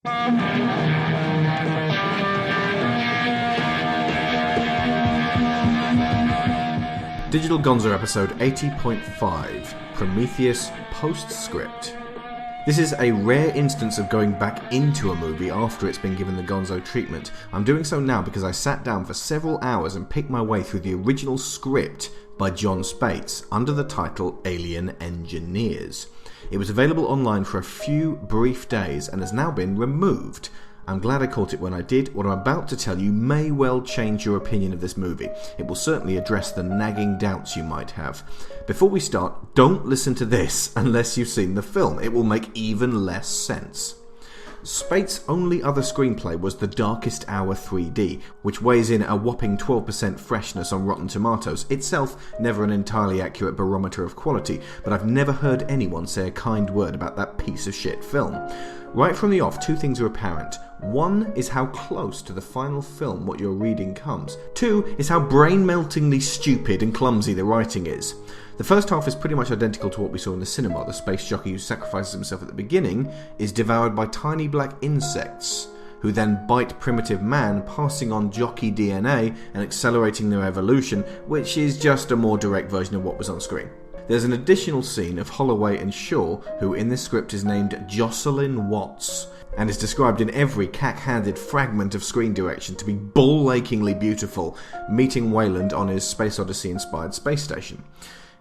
Digital Gonzo episode 80.5, Prometheus Postscript. This is a rare instance of going back into a movie after it's been given the Gonzo treatment. I'm doing so now because I sat down for several hours and picked my way through the original script by John Spaihts under the title Alien Engineers. It was available online for a few brief days and has now been removed. I'm glad I caught it when I did. What I'm about to tell you may well change your opinion of this movie. It will certainly address the nagging doubts you might have. Before we start, don't listen to this unless you've seen the film. It will make even less sense. Spaihts' only other screenplay was The Darkest Hour 3D, which weighs in a whopping 12% freshness on Rotten Tomatoes, itself never an entirely accurate barometer of quality, but I've never heard anyone say a kind word about that piece of shit film. Right from the off, two things are apparent. One is how close to the final film what you're reading comes. Two is how brain-meltingly stupid and clumsy the writing is. The first half is pretty much identical to what we saw in the cinema. The space jockey who sacrifices himself at the beginning is devoured by tiny black insects, who then bite primitive man, passing on jockey DNA and accelerating their evolution, which is just a more direct version of what was on screen. There's an additional scene of Holloway and Shaw, who in this script is named Jocelyn Watts, and is described in every cack-handed fragment of screen direction to be bull-achingly beautiful, meeting Weyland on his Space Odyssey-inspired space station.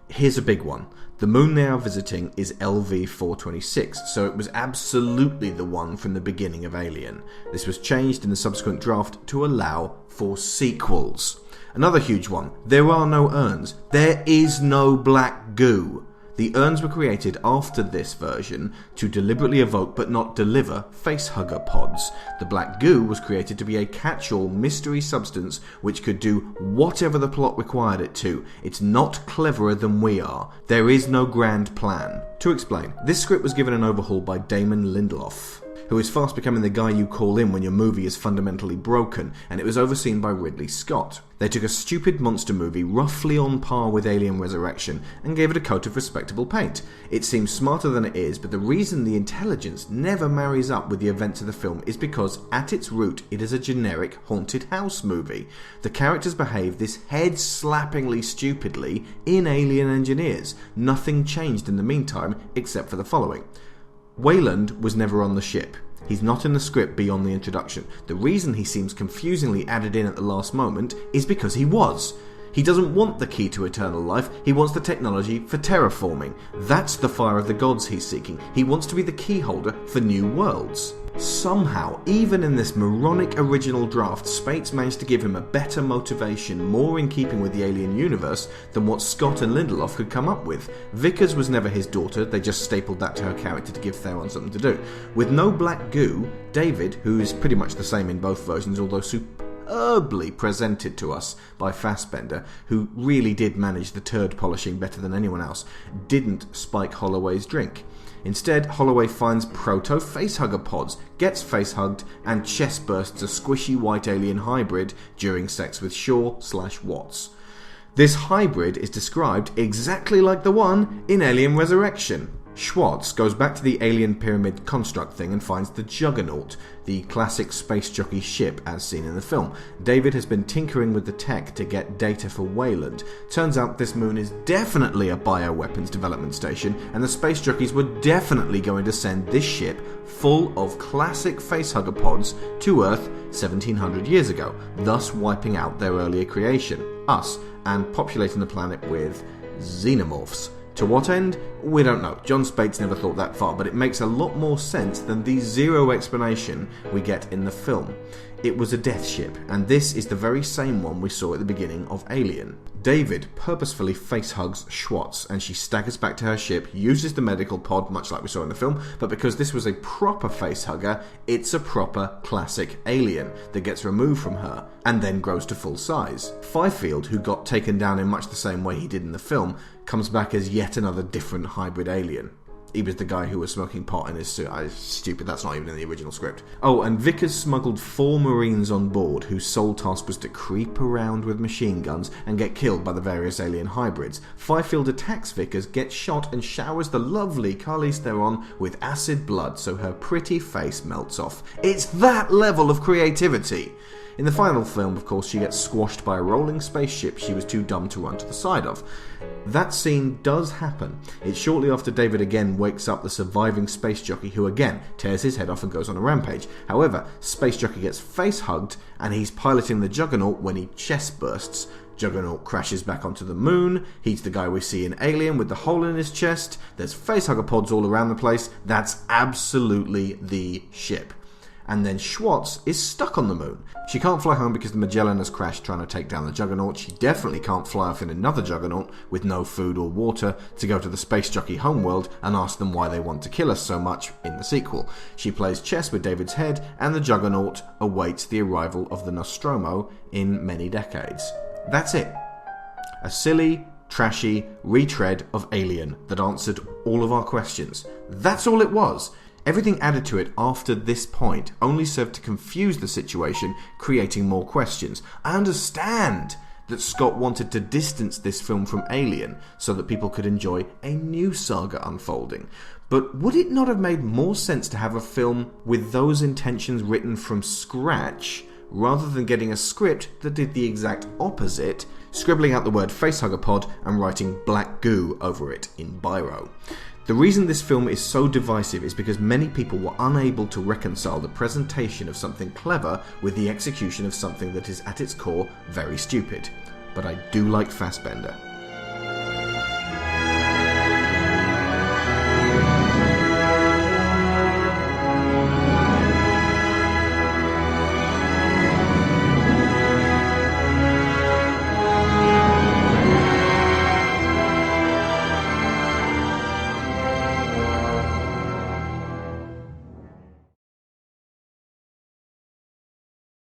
Here's a big one. The moon they are visiting is LV-426, so it was absolutely the one from the beginning of Alien. This was changed in the subsequent draft to allow for sequels. Another huge one. There are no urns. There is no black goo. The urns were created after this version to deliberately evoke but not deliver facehugger pods. The black goo was created to be a catch-all mystery substance which could do whatever the plot required it to. It's not cleverer than we are. There is no grand plan. To explain, this script was given an overhaul by Damon Lindelof, who is fast becoming the guy you call in when your movie is fundamentally broken, and it was overseen by Ridley Scott. They took a stupid monster movie roughly on par with Alien Resurrection and gave it a coat of respectable paint. It seems smarter than it is, but the reason the intelligence never marries up with the events of the film is because at its root it is a generic haunted house movie. The characters behave this head-slappingly stupidly in Alien Engineers. Nothing changed in the meantime except for the following. Weyland was never on the ship. He's not in the script beyond the introduction. The reason he seems confusingly added in at the last moment is because he was. He doesn't want the key to eternal life, he wants the technology for terraforming. That's the fire of the gods he's seeking. He wants to be the key holder for new worlds. Somehow, even in this moronic original draft, Spaihts managed to give him a better motivation, more in keeping with the Alien universe, than what Scott and Lindelof could come up with. Vickers was never his daughter, they just stapled that to her character to give Theron something to do. With no black goo, David, who is pretty much the same in both versions, although superbly presented to us by Fassbender, who really did manage the turd polishing better than anyone else, didn't spike Holloway's drink. Instead, Holloway finds proto-facehugger pods, gets facehugged, and chest bursts a squishy white alien hybrid during sex with Shaw/Watts. This hybrid is described exactly like the one in Alien Resurrection. Schwartz goes back to the alien pyramid construct thing and finds the Juggernaut, the classic space jockey ship as seen in the film. David has been tinkering with the tech to get data for Weyland. Turns out this moon is definitely a bioweapons development station, and the space jockeys were definitely going to send this ship full of classic facehugger pods to Earth 1700 years ago, thus wiping out their earlier creation, us, and populating the planet with xenomorphs. To what end? We don't know. John Spaihts never thought that far, but it makes a lot more sense than the zero explanation we get in the film. It was a death ship, and this is the very same one we saw at the beginning of Alien. David purposefully facehugs Schwartz, and she staggers back to her ship, uses the medical pod, much like we saw in the film, but because this was a proper facehugger, it's a proper classic alien that gets removed from her, and then grows to full size. Fifield, who got taken down in much the same way he did in the film, comes back as yet another different hybrid alien. He was the guy who was smoking pot in his suit. Stupid, that's not even in the original script. Oh, and Vickers smuggled 4 Marines on board whose sole task was to creep around with machine guns and get killed by the various alien hybrids. Fifield attacks Vickers, gets shot, and showers the lovely Charlize Theron with acid blood so her pretty face melts off. It's that level of creativity! In the final film, of course, she gets squashed by a rolling spaceship she was too dumb to run to the side of. That scene does happen. It's shortly after David again wakes up the surviving space jockey, who again tears his head off and goes on a rampage. However, space jockey gets face hugged and he's piloting the Juggernaut when he chest bursts. Juggernaut crashes back onto the moon. He's the guy we see in Alien with the hole in his chest. There's facehugger pods all around the place. That's absolutely the ship. And then Schwartz is stuck on the moon. She can't fly home because the Magellan has crashed trying to take down the Juggernaut. She definitely can't fly off in another Juggernaut with no food or water to go to the space jockey homeworld and ask them why they want to kill us so much in the sequel. She plays chess with David's head, and the Juggernaut awaits the arrival of the Nostromo in many decades. That's it. A silly, trashy retread of Alien that answered all of our questions. That's all it was. Everything added to it after this point only served to confuse the situation, creating more questions. I understand that Scott wanted to distance this film from Alien so that people could enjoy a new saga unfolding. But would it not have made more sense to have a film with those intentions written from scratch, rather than getting a script that did the exact opposite, scribbling out the word facehugger pod and writing black goo over it in biro? The reason this film is so divisive is because many people were unable to reconcile the presentation of something clever with the execution of something that is at its core very stupid. But I do like Fassbender.